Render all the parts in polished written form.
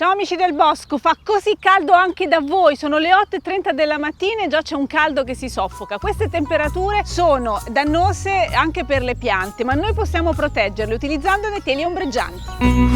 Ciao amici del bosco, fa così caldo anche da voi, sono le 8:30 della mattina e già c'è un caldo che si soffoca. Queste temperature sono dannose anche per le piante, ma noi possiamo proteggerle utilizzando dei teli ombreggianti.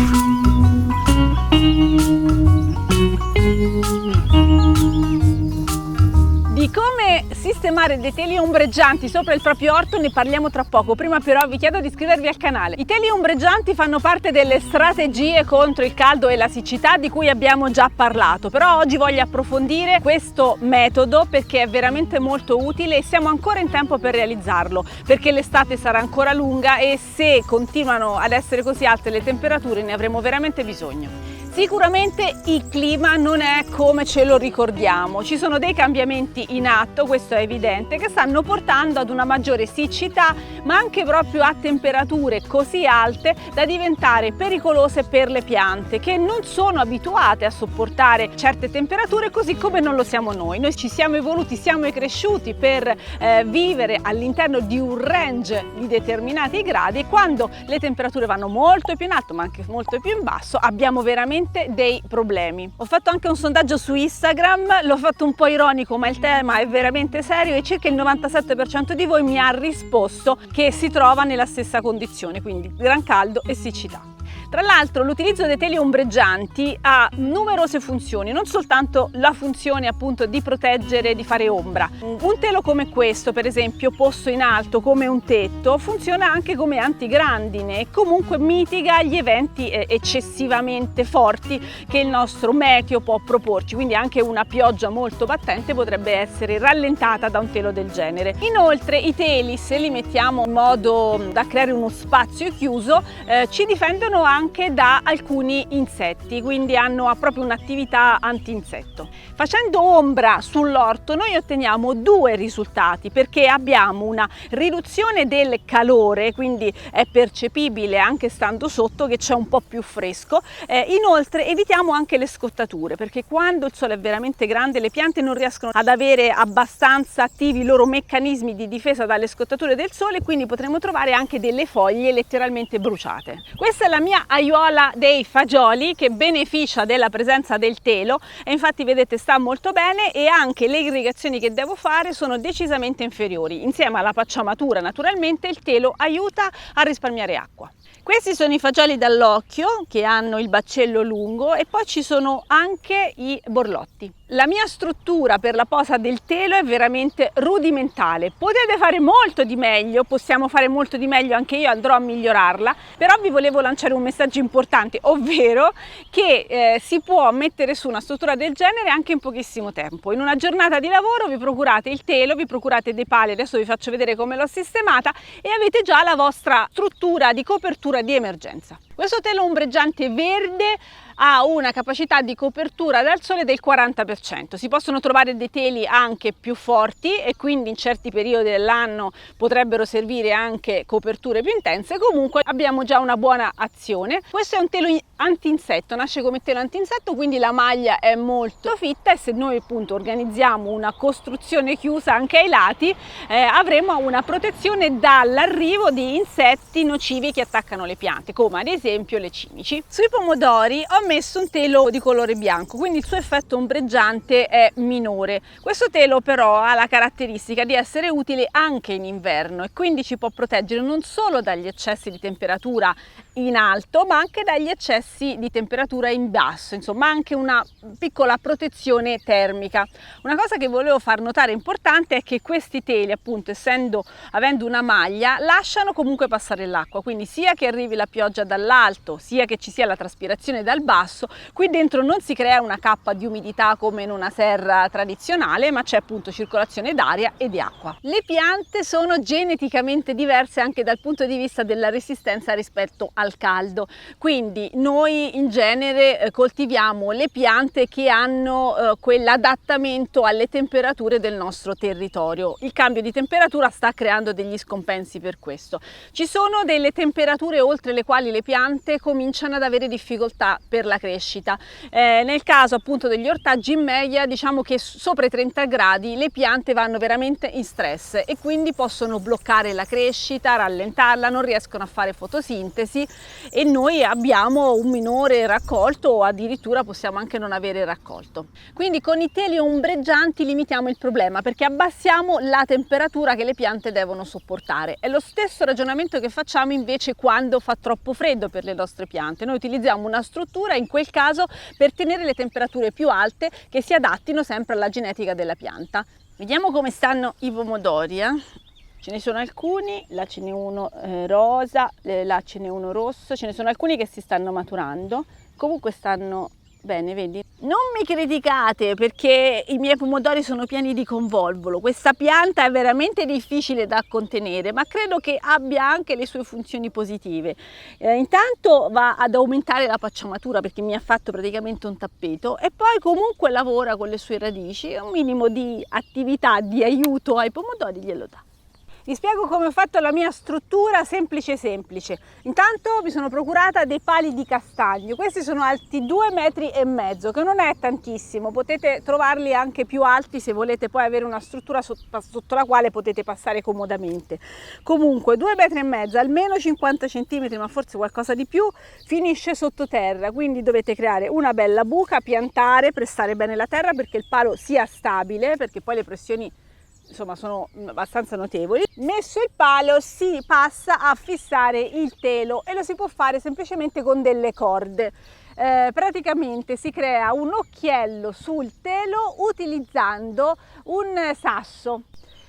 Di come sistemare dei teli ombreggianti sopra il proprio orto ne parliamo tra poco, prima però vi chiedo di iscrivervi al canale. I teli ombreggianti fanno parte delle strategie contro il caldo e la siccità di cui abbiamo già parlato, però oggi voglio approfondire questo metodo perché è veramente molto utile e siamo ancora in tempo per realizzarlo, perché l'estate sarà ancora lunga e se continuano ad essere così alte le temperature ne avremo veramente bisogno. Sicuramente il clima non è come ce lo ricordiamo, ci sono dei cambiamenti in atto, questo è evidente, che stanno portando ad una maggiore siccità, ma anche proprio a temperature così alte da diventare pericolose per le piante, che non sono abituate a sopportare certe temperature così come non lo siamo noi. Noi ci siamo evoluti, siamo cresciuti per vivere all'interno di un range di determinati gradi e quando le temperature vanno molto più in alto, ma anche molto più in basso, abbiamo veramente dei problemi. Ho fatto anche un sondaggio su Instagram, l'ho fatto un po' ironico, ma il tema è veramente serio e circa il 97% di voi mi ha risposto che si trova nella stessa condizione, quindi gran caldo e siccità. Tra l'altro l'utilizzo dei teli ombreggianti ha numerose funzioni, non soltanto la funzione appunto di proteggere, di fare ombra. Un telo come questo, per esempio, posto in alto come un tetto, funziona anche come antigrandine e comunque mitiga gli eventi eccessivamente forti che il nostro meteo può proporci, quindi anche una pioggia molto battente potrebbe essere rallentata da un telo del genere. Inoltre i teli, se li mettiamo in modo da creare uno spazio chiuso, ci difendono anche da alcuni insetti, quindi hanno proprio un'attività anti-insetto. Facendo ombra sull'orto noi otteniamo due risultati, perché abbiamo una riduzione del calore, quindi è percepibile anche stando sotto che c'è un po' più fresco, inoltre evitiamo anche le scottature, perché quando il sole è veramente grande le piante non riescono ad avere abbastanza attivi i loro meccanismi di difesa dalle scottature del sole, quindi potremo trovare anche delle foglie letteralmente bruciate. Questa è la mia aiuola dei fagioli che beneficia della presenza del telo e infatti vedete sta molto bene e anche le irrigazioni che devo fare sono decisamente inferiori. Insieme alla pacciamatura naturalmente il telo aiuta a risparmiare acqua. Questi sono i fagioli dall'occhio che hanno il baccello lungo e poi ci sono anche i borlotti. La mia struttura per la posa del telo è veramente rudimentale, potete fare molto di meglio, possiamo fare molto di meglio, anche io andrò a migliorarla, però vi volevo lanciare un messaggio importante, ovvero che si può mettere su una struttura del genere anche in pochissimo tempo. In una giornata di lavoro vi procurate il telo, vi procurate dei pali, adesso vi faccio vedere come l'ho sistemata e avete già la vostra struttura di copertura di emergenza. Questo telo ombreggiante verde ha una capacità di copertura dal sole del 40%. Si possono trovare dei teli anche più forti e quindi in certi periodi dell'anno potrebbero servire anche coperture più intense. Comunque abbiamo già una buona azione. Questo è un telo anti-insetto, nasce come telo anti-insetto, quindi la maglia è molto fitta e se noi appunto organizziamo una costruzione chiusa anche ai lati avremo una protezione dall'arrivo di insetti nocivi che attaccano le piante, come ad esempio le cimici. Sui pomodori ho messo un telo di colore bianco, quindi il suo effetto ombreggiante è minore. Questo telo però ha la caratteristica di essere utile anche in inverno e quindi ci può proteggere non solo dagli eccessi di temperatura in alto ma anche dagli eccessi di temperatura in basso, insomma anche una piccola protezione termica. Una cosa che volevo far notare importante è che questi teli, appunto avendo una maglia, lasciano comunque passare l'acqua, quindi sia che arrivi la pioggia dall'alto sia che ci sia la traspirazione dal basso, qui dentro non si crea una cappa di umidità come in una serra tradizionale, ma c'è appunto circolazione d'aria e di acqua. Le piante sono geneticamente diverse anche dal punto di vista della resistenza rispetto al caldo, quindi noi in genere coltiviamo le piante che hanno quell'adattamento alle temperature del nostro territorio. Il cambio di temperatura sta creando degli scompensi per questo. Ci sono delle temperature oltre le quali le piante piante cominciano ad avere difficoltà per la crescita. Nel caso appunto degli ortaggi in media, diciamo che sopra i 30 gradi le piante vanno veramente in stress e quindi possono bloccare la crescita, rallentarla, non riescono a fare fotosintesi e noi abbiamo un minore raccolto o addirittura possiamo anche non avere raccolto. Quindi con i teli ombreggianti limitiamo il problema perché abbassiamo la temperatura che le piante devono sopportare. È lo stesso ragionamento che facciamo invece quando fa troppo freddo per le nostre piante. Noi utilizziamo una struttura in quel caso per tenere le temperature più alte che si adattino sempre alla genetica della pianta. Vediamo come stanno i pomodori. Ce ne sono alcuni, là ce n'è uno rosa, là ce n'è uno rosso, ce ne sono alcuni che si stanno maturando, comunque stanno bene, vedi? Non mi criticate perché i miei pomodori sono pieni di convolvolo, questa pianta è veramente difficile da contenere, ma credo che abbia anche le sue funzioni positive. Intanto va ad aumentare la pacciamatura perché mi ha fatto praticamente un tappeto e poi comunque lavora con le sue radici, un minimo di attività, di aiuto ai pomodori glielo dà. Vi spiego come ho fatto la mia struttura semplice. Intanto mi sono procurata dei pali di castagno, questi sono alti 2,5 metri, che non è tantissimo, potete trovarli anche più alti se volete poi avere una struttura sotto la quale potete passare comodamente. Comunque 2,5 metri, almeno 50 centimetri, ma forse qualcosa di più, finisce sottoterra, quindi dovete creare una bella buca, piantare, pressare bene la terra perché il palo sia stabile, perché poi le pressioni insomma sono abbastanza notevoli. Messo il palo si passa a fissare il telo e lo si può fare semplicemente con delle corde. Praticamente si crea un occhiello sul telo utilizzando un sasso.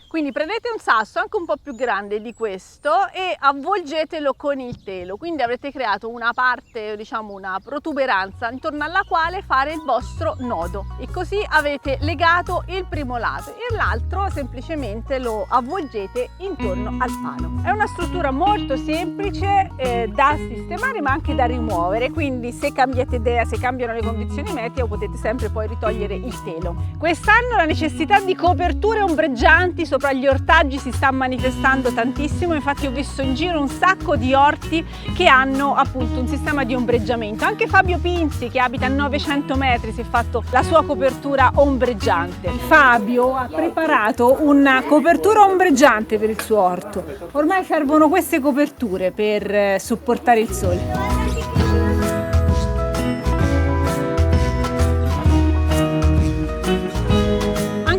Quindi prendete un sasso anche un po' più grande di questo e avvolgetelo con il telo, quindi avrete creato una parte, diciamo una protuberanza intorno alla quale fare il vostro nodo e così avete legato il primo lato e l'altro semplicemente lo avvolgete intorno al palo. È una struttura molto semplice da sistemare ma anche da rimuovere, quindi se cambiate idea, se cambiano le condizioni meteo potete sempre poi ritogliere il telo. Quest'anno la necessità di coperture ombreggianti sopra gli ortaggi si sta manifestando tantissimo, infatti ho visto in giro un sacco di orti che hanno appunto un sistema di ombreggiamento. Anche Fabio Pinzi, che abita a 900 metri, si è fatto la sua copertura ombreggiante. Fabio ha preparato una copertura ombreggiante per il suo orto. Ormai servono queste coperture per sopportare il sole.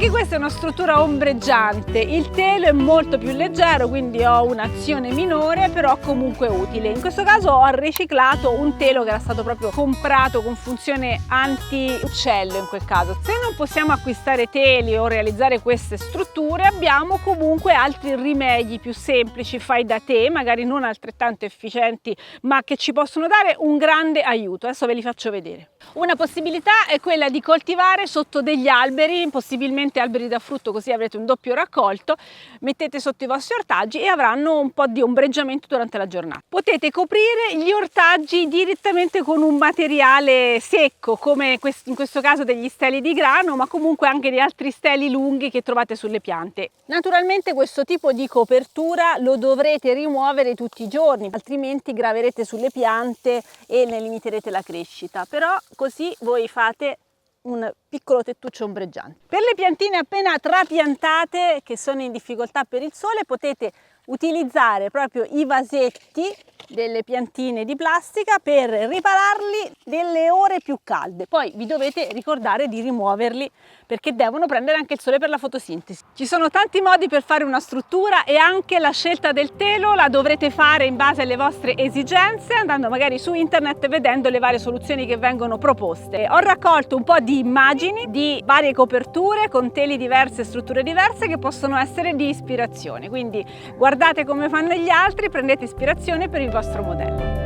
Questa è una struttura ombreggiante, il telo è molto più leggero quindi ho un'azione minore però comunque utile. In questo caso ho riciclato un telo che era stato proprio comprato con funzione anti-uccello in quel caso. Se non possiamo acquistare teli o realizzare queste strutture abbiamo comunque altri rimedi più semplici, fai da te, magari non altrettanto efficienti ma che ci possono dare un grande aiuto. Adesso ve li faccio vedere. Una possibilità è quella di coltivare sotto degli alberi, possibilmente alberi da frutto, così avrete un doppio raccolto, mettete sotto i vostri ortaggi e avranno un po' di ombreggiamento durante la giornata. Potete coprire gli ortaggi direttamente con un materiale secco, come in questo caso degli steli di grano, ma comunque anche di altri steli lunghi che trovate sulle piante. Naturalmente questo tipo di copertura lo dovrete rimuovere tutti i giorni, altrimenti graverete sulle piante e ne limiterete la crescita, però così voi fate un piccolo tettuccio ombreggiante. Per le piantine appena trapiantate che sono in difficoltà per il sole potete utilizzare proprio i vasetti delle piantine di plastica per ripararli delle ore più calde. Poi vi dovete ricordare di rimuoverli perché devono prendere anche il sole per la fotosintesi. Ci sono tanti modi per fare una struttura e anche la scelta del telo la dovrete fare in base alle vostre esigenze, andando magari su internet e vedendo le varie soluzioni che vengono proposte. Ho raccolto un po' di immagini di varie coperture con teli diverse e strutture diverse che possono essere di ispirazione, quindi guardate come fanno gli altri, prendete ispirazione per il vostro modello.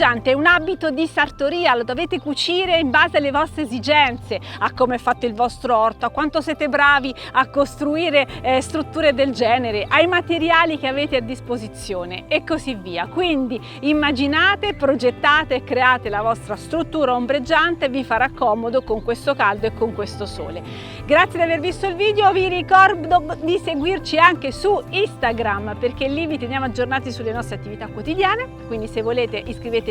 ombreggiante è un abito di sartoria, lo dovete cucire in base alle vostre esigenze, a come è fatto il vostro orto, a quanto siete bravi a costruire strutture del genere, ai materiali che avete a disposizione e così via. Quindi immaginate, progettate e create la vostra struttura ombreggiante, vi farà comodo con questo caldo e con questo sole. Grazie di aver visto il video, vi ricordo di seguirci anche su Instagram perché lì vi teniamo aggiornati sulle nostre attività quotidiane, quindi se volete iscrivetevi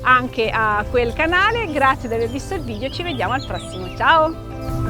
anche a quel canale. Grazie di aver visto il video e ci vediamo al prossimo, ciao!